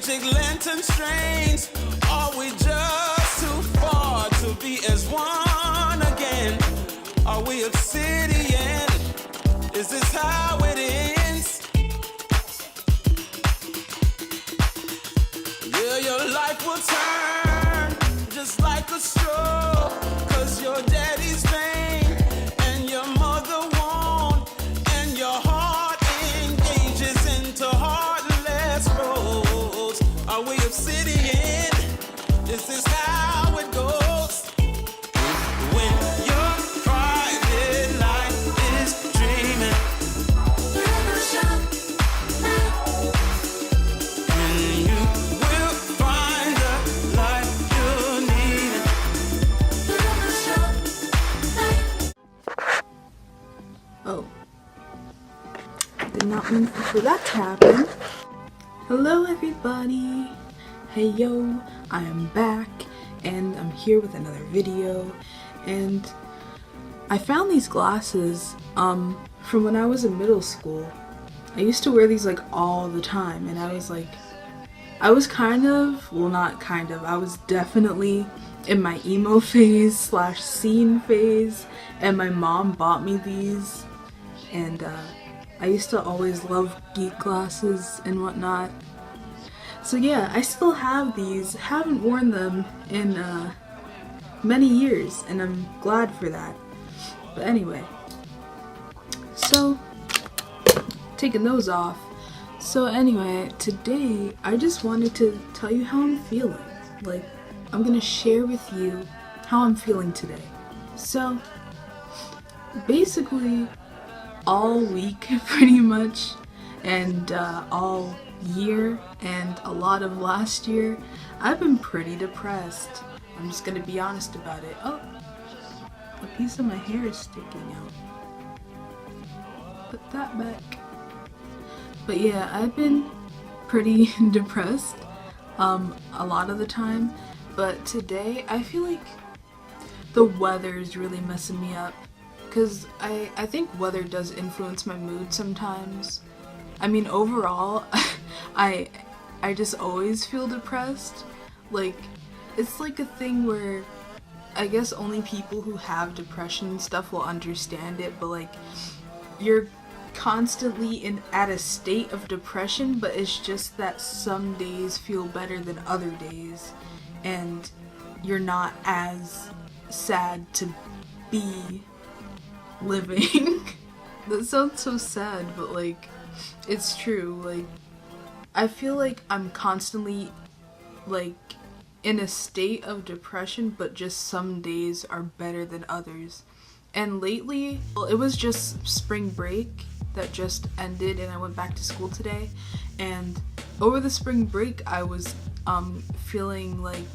magic lantern strains. Are we just too far to be as one again? Are we obsidian? Is this how it ends? Yeah, your life will turn just like a straw, 'cause your daddy's vain and your mother won't, and your heart engages into heartless roads. Are we obsidian? Is this how it goes? When your private life is dreaming, and you will find the life you need. Oh, did not mean for that to happen. Hello everybody. Hey yo, I am back and I'm here with another video, and I found these glasses from when I was in middle school. I used to wear these like all the time, and I was I was definitely in my emo phase / scene phase, and my mom bought me these, and I used to always love geek glasses and whatnot. So yeah, I still have these, haven't worn them in many years, and I'm glad for that. But anyway, so taking those off. So anyway, today I just wanted to tell you how I'm feeling. Like, I'm gonna share with you how I'm feeling today. So basically all week pretty much, and all year and a lot of last year, I've been pretty depressed. I'm just gonna be honest about it. Oh, a piece of my hair is sticking out. Put that back. But yeah, I've been pretty depressed a lot of the time, but today I feel like the weather is really messing me up, because I think weather does influence my mood sometimes. I mean, overall, I just always feel depressed. Like, it's like a thing where I guess only people who have depression and stuff will understand it, but like, you're constantly at a state of depression, but it's just that some days feel better than other days, and you're not as sad to be living. That sounds so sad, but like, it's true. Like, I feel like I'm constantly like in a state of depression, but just some days are better than others. And lately, well, it was just spring break that just ended, and I went back to school today, and over the spring break I was feeling like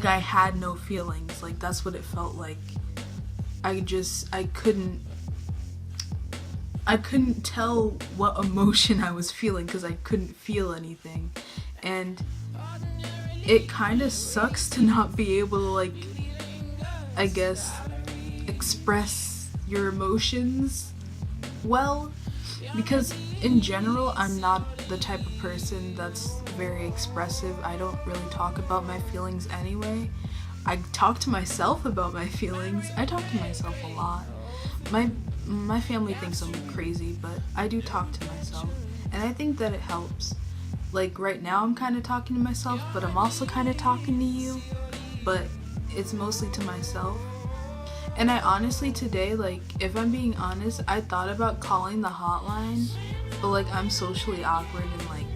I had no feelings. Like, that's what it felt like. I couldn't tell what emotion I was feeling because I couldn't feel anything, and it kind of sucks to not be able to, like, I guess, express your emotions well, because in general I'm not the type of person that's very expressive. I don't really talk about my feelings anyway. I talk to myself about my feelings. I talk to myself a lot. My family thinks I'm crazy, but I do talk to myself, and I think that it helps. Like, right now I'm kind of talking to myself, but I'm also kind of talking to you, but it's mostly to myself. And I honestly today, like, if I'm being honest, I thought about calling the hotline, but like, I'm socially awkward, and like,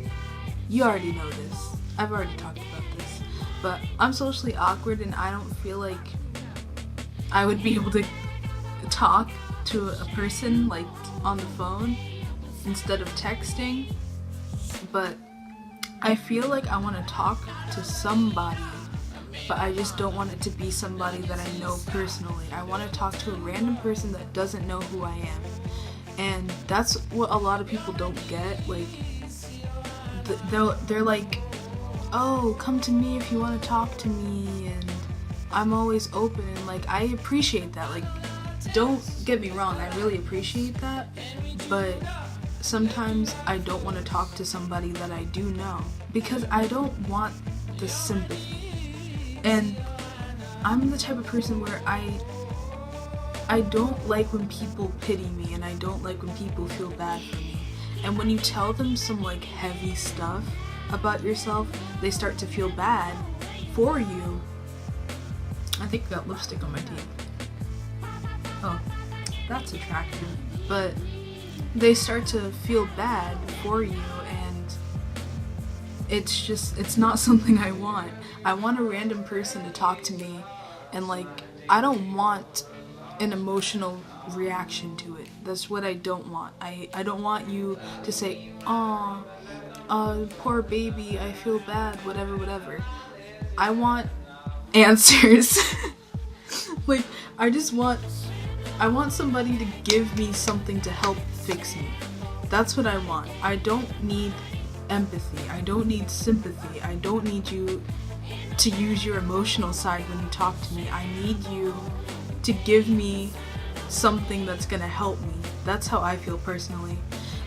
you already know this. I've already talked about this, but I'm socially awkward, and I don't feel like I would be able to talk to a person like on the phone instead of texting. But I feel like I want to talk to somebody, but I just don't want it to be somebody that I know personally. I want to talk to a random person that doesn't know who I am, and that's what a lot of people don't get. Like, they're like, oh, come to me if you want to talk to me, and I'm always open, and like, I appreciate that. Like, don't get me wrong, I really appreciate that, but sometimes I don't want to talk to somebody that I do know because I don't want the sympathy. And I'm the type of person where I don't like when people pity me, and I don't like when people feel bad for me. And when you tell them some like heavy stuff about yourself, they start to feel bad for you. I think I got lipstick on my teeth. Oh, that's attractive. But they start to feel bad for you, and it's not something I want. I want a random person to talk to me, and like, I don't want an emotional reaction to it. That's what I don't want. I don't want you to say, "Oh, poor baby, I feel bad," whatever. I want answers. Like, I want somebody to give me something to help fix me. That's what I want. I don't need empathy. I don't need sympathy. I don't need you to use your emotional side when you talk to me. I need you to give me something that's gonna help me. That's how I feel personally.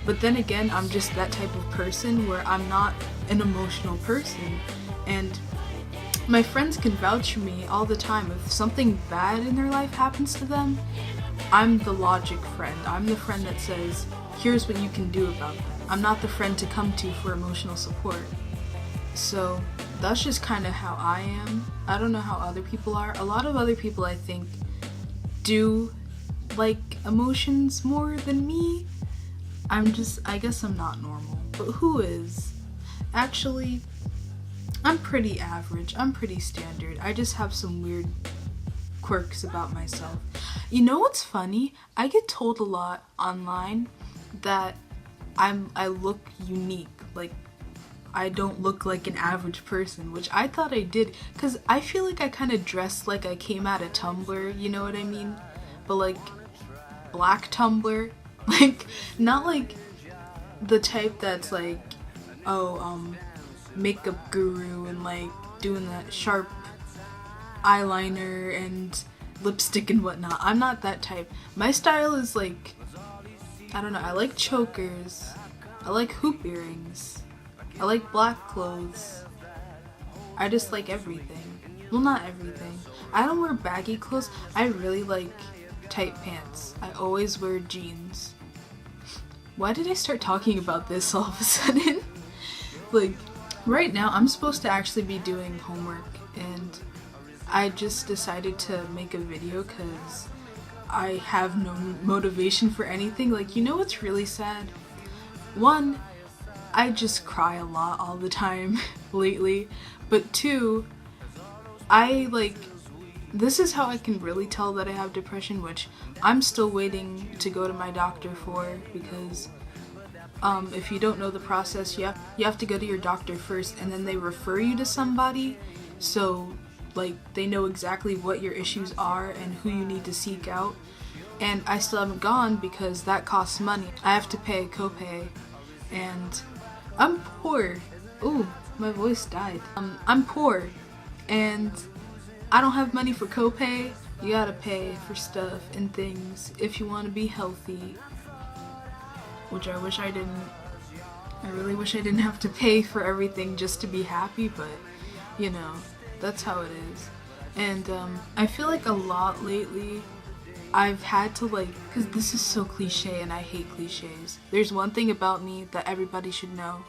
But then again, I'm just that type of person where I'm not an emotional person. And my friends can vouch for me all the time. If something bad in their life happens to them, I'm the logic friend. I'm the friend that says, here's what you can do about that. I'm not the friend to come to for emotional support. So that's just kind of how I am. I don't know how other people are. A lot of other people, I think, do like emotions more than me. I guess I'm not normal. But who is? Actually, I'm pretty average. I'm pretty standard. I just have some weird quirks about myself. You know what's funny? I get told a lot online that I look unique. Like, I don't look like an average person, which I thought I did, because I feel like I kind of dressed like I came out of Tumblr, you know what I mean? But like, black Tumblr. Like, not like the type that's like, makeup guru and like doing that sharp eyeliner and lipstick and whatnot. I'm not that type. My style is like, I don't know, I like chokers, I like hoop earrings, I like black clothes. I just like everything. Well, not everything. I don't wear baggy clothes. I really like tight pants. I always wear jeans. Why did I start talking about this all of a sudden? Like, right now I'm supposed to actually be doing homework, and I just decided to make a video because I have no motivation for anything. Like, you know what's really sad? One, I just cry a lot all the time lately. But two, this is how I can really tell that I have depression, which I'm still waiting to go to my doctor for, because if you don't know the process, you have to go to your doctor first, and then they refer you to somebody, so like they know exactly what your issues are and who you need to seek out. And I still haven't gone because that costs money. I have to pay a copay, and I'm poor. Ooh, my voice died. I'm poor, and I don't have money for copay. You gotta pay for stuff and things if you want to be healthy, which I wish I didn't. I really wish I didn't have to pay for everything just to be happy, but you know, that's how it is. And I feel like a lot lately I've had to because this is so cliche and I hate cliches. There's one thing about me that everybody should know.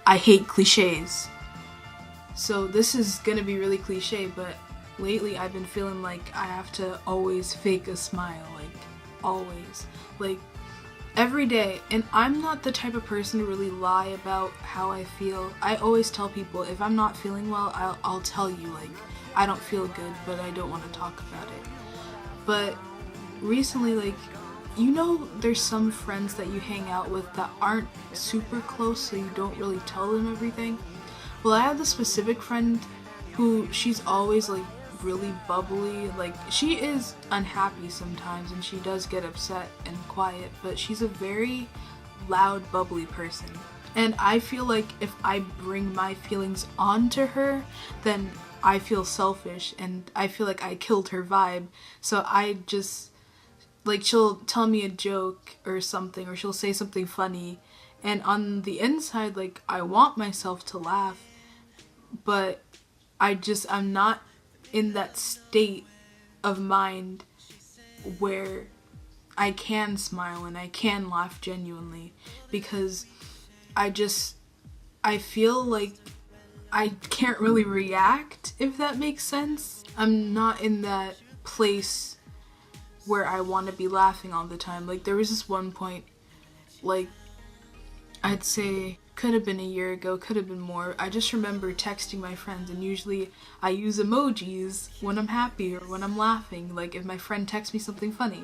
I hate cliches. So this is gonna be really cliche, but lately I've been feeling like I have to always fake a smile, always. Every day. And I'm not the type of person to really lie about how I feel. I always tell people if I'm not feeling well, I'll tell you, I don't feel good, but I don't want to talk about it. But recently, you know, there's some friends that you hang out with that aren't super close, so you don't really tell them everything. Well, I have this specific friend who she's always really bubbly. She is unhappy sometimes and she does get upset and quiet, but she's a very loud, bubbly person. And I feel like if I bring my feelings onto her, then I feel selfish and I feel like I killed her vibe. So I just she'll tell me a joke or something, or she'll say something funny, And on the inside, like, I want myself to laugh, but I'm not in that state of mind where I can smile and I can laugh genuinely, because I feel like I can't really react, if that makes sense. I'm not in that place where I want to be laughing all the time. Like, there was this one point, like, I'd say could have been a year ago, could have been more. I just remember texting my friends, and usually I use emojis when I'm happy or when I'm laughing, like if my friend texts me something funny.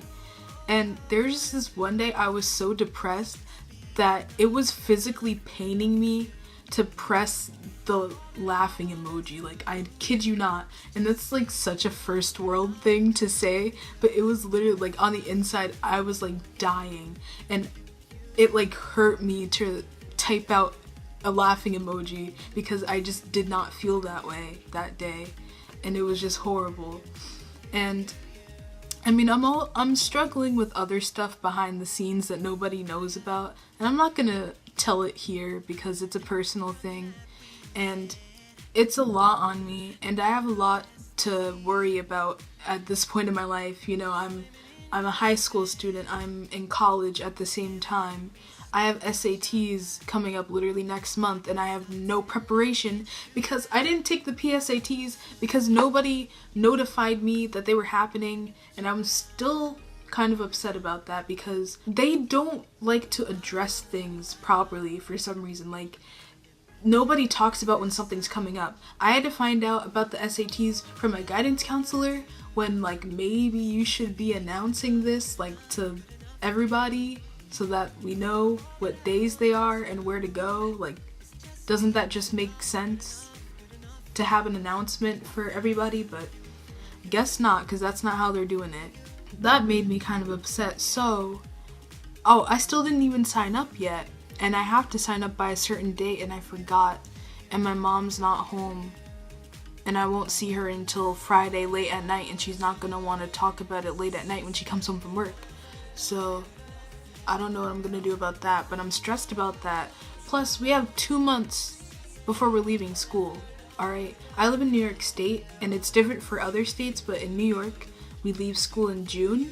And there was just this one day I was so depressed that it was physically paining me to press the laughing emoji. Like, I kid you not. And that's like such a first world thing to say, but it was literally like on the inside I was like dying, and it like hurt me to type out a laughing emoji because I just did not feel that way that day, and it was just horrible. And I mean, I'm struggling with other stuff behind the scenes that nobody knows about, and I'm not gonna tell it here because it's a personal thing, and it's a lot on me, and I have a lot to worry about at this point in my life. You know, I'm a high school student, I'm in college at the same time. I have SATs coming up literally next month, and I have no preparation because I didn't take the PSATs because nobody notified me that they were happening, and I'm still kind of upset about that because they don't like to address things properly for some reason. Like, nobody talks about when something's coming up. I had to find out about the SATs from my guidance counselor when, like, maybe you should be announcing this, like, to everybody so that we know what days they are and where to go. Like, doesn't that just make sense to have an announcement for everybody? But guess not, because that's not how they're doing it. That made me kind of upset. So, I still didn't even sign up yet, and I have to sign up by a certain date, and I forgot, and my mom's not home, and I won't see her until Friday late at night, and she's not gonna want to talk about it late at night when she comes home from work. So I don't know what I'm gonna do about that, but I'm stressed about that. Plus, we have 2 months before we're leaving school, alright? I live in New York State, and it's different for other states, but in New York, we leave school in June.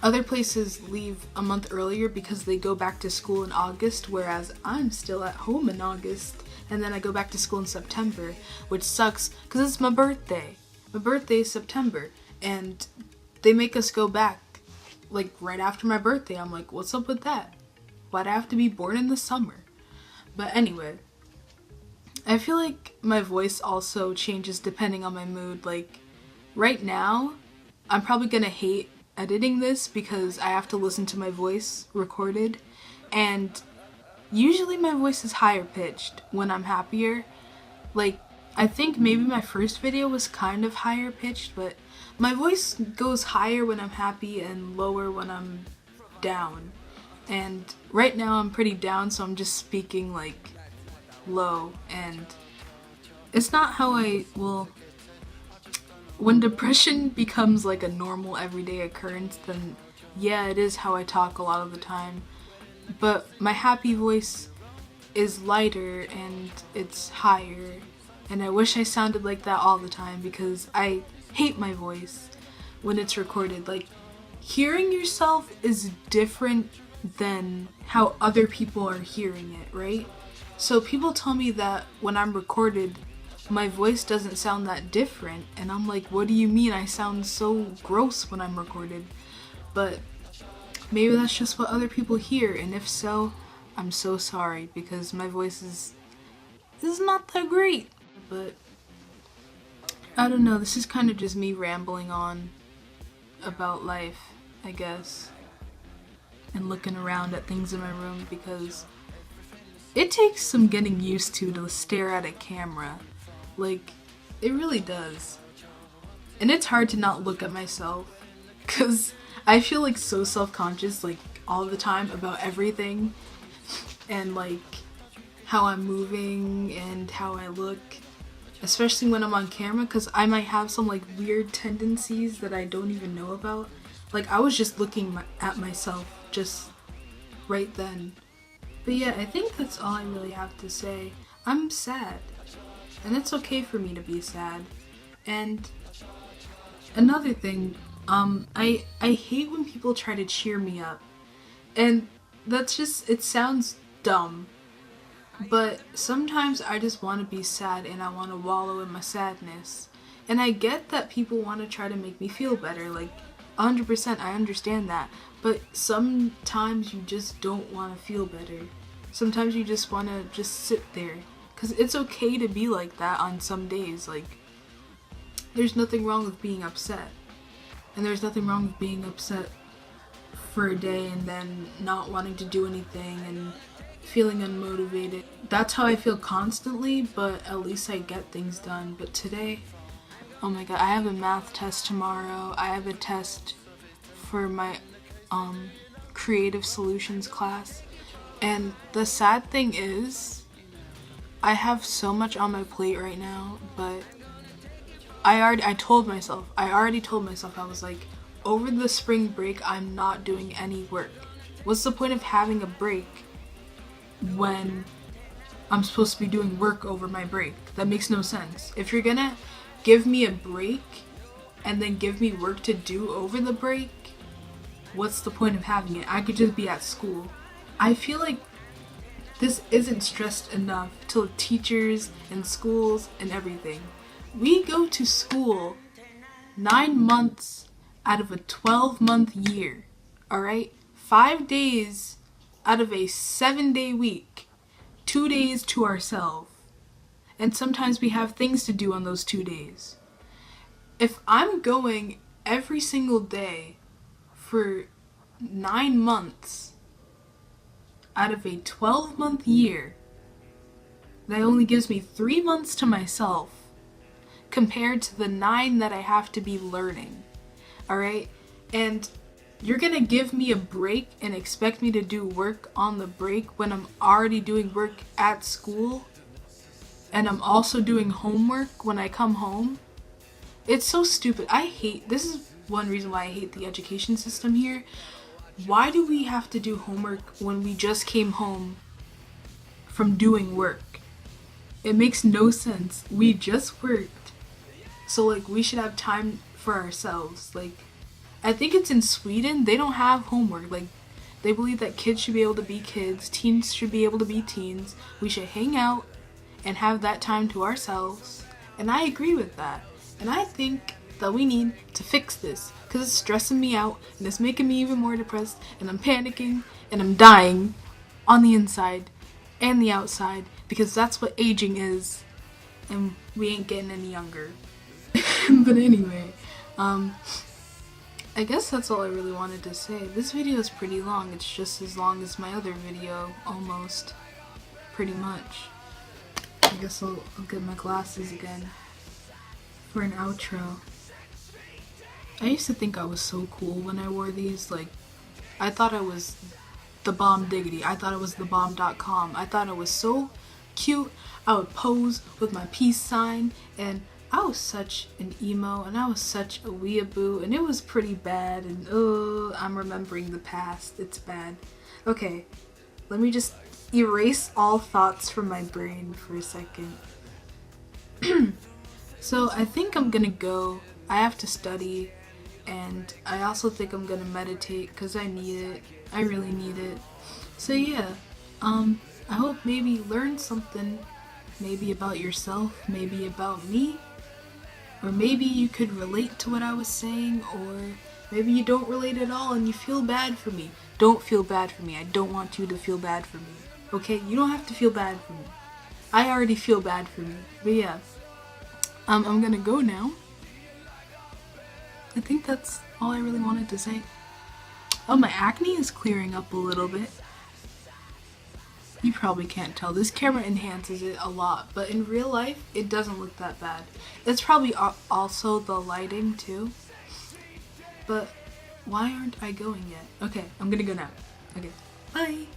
Other places leave a month earlier because they go back to school in August, whereas I'm still at home in August, and then I go back to school in September, which sucks because it's my birthday. My birthday is September, and they make us go back like right after my birthday. I'm like, what's up with that? Why'd I have to be born in the summer? But anyway, I feel like my voice also changes depending on my mood. Like, right now, I'm probably gonna hate editing this because I have to listen to my voice recorded, and usually my voice is higher pitched when I'm happier. Like, I think maybe my first video was kind of higher pitched, but my voice goes higher when I'm happy and lower when I'm down. And right now I'm pretty down, so I'm just speaking like low, and it's not how when depression becomes like a normal everyday occurrence, then yeah, it is how I talk a lot of the time. But my happy voice is lighter and it's higher, and I wish I sounded like that all the time because I hate my voice when it's recorded. Like, hearing yourself is different than how other people are hearing it, right? So people tell me that when I'm recorded, my voice doesn't sound that different, and I'm like, what do you mean? I sound so gross when I'm recorded. But maybe that's just what other people hear, and if so, I'm so sorry because my voice is not that great. But I don't know, this is kind of just me rambling on about life, I guess, and looking around at things in my room because it takes some getting used to stare at a camera. Like, it really does. And it's hard to not look at myself because I feel like so self-conscious like all the time about everything, and like how I'm moving and how I look, especially when I'm on camera, because I might have some like weird tendencies that I don't even know about. Like, I was just looking at myself just right then, But yeah, I think that's all I really have to say. I'm sad. And it's okay for me to be sad. And another thing, I hate when people try to cheer me up. And that's just, it sounds dumb. But sometimes I just want to be sad and I want to wallow in my sadness. And I get that people want to try to make me feel better. Like, 100% I understand that. But sometimes you just don't want to feel better. Sometimes you just want to just sit there. Because it's okay to be like that on some days. Like, there's nothing wrong with being upset. And there's nothing wrong with being upset for a day and then not wanting to do anything and feeling unmotivated. That's how I feel constantly, but at least I get things done. But today, oh my god, I have a math test tomorrow. I have a test for my creative solutions class. And the sad thing is, I have so much on my plate right now, but I already told myself, I was like, over the spring break, I'm not doing any work. What's the point of having a break when I'm supposed to be doing work over my break? That makes no sense. If you're gonna give me a break and then give me work to do over the break, what's the point of having it? I could just be at school. I feel like this isn't stressed enough to teachers and schools and everything. We go to school 9 months out of a 12-month year, alright? 5 days out of a 7-day week, 2 days to ourselves. And sometimes we have things to do on those 2 days. If I'm going every single day for 9 months out of a 12-month year, that only gives me 3 months to myself compared to the 9 that I have to be learning. Alright? And you're gonna give me a break and expect me to do work on the break when I'm already doing work at school? And I'm also doing homework when I come home? It's so stupid. This is one reason why I hate the education system here. Why do we have to do homework when we just came home from doing work? It makes no sense. We just worked. So, like, we should have time for ourselves. Like, I think it's in Sweden, they don't have homework. Like, they believe that kids should be able to be kids, teens should be able to be teens. We should hang out and have that time to ourselves. And I agree with that. And I think that we need to fix this, because it's stressing me out and it's making me even more depressed, and I'm panicking and I'm dying on the inside and the outside, because that's what aging is, and we ain't getting any younger. But anyway, I guess that's all I really wanted to say. This video is pretty long. It's just as long as my other video, almost, pretty much. I guess I'll get my glasses again for an outro. I used to think I was so cool when I wore these. Like, I thought I was the bomb diggity. I thought I was the bomb.com. I thought I was so cute. I would pose with my peace sign, and I was such an emo, and I was such a weeaboo, and it was pretty bad, and I'm remembering the past. It's bad. Okay, let me just erase all thoughts from my brain for a second. So I think I'm gonna go. I have to study, and I also think I'm gonna meditate because I need it. I really need it. So yeah, I hope maybe you learned something, maybe about yourself, maybe about me, or maybe you could relate to what I was saying, or maybe you don't relate at all and you feel bad for me. Don't feel bad for me. I don't want you to feel bad for me. Okay? You don't have to feel bad for me. I already feel bad for me. But yeah, I'm gonna go now. I think that's all I really wanted to say. Oh, my acne is clearing up a little bit. You probably can't tell. This camera enhances it a lot, but in real life, it doesn't look that bad. It's probably also the lighting too. But why aren't I going yet? Okay, I'm gonna go now. Okay, bye.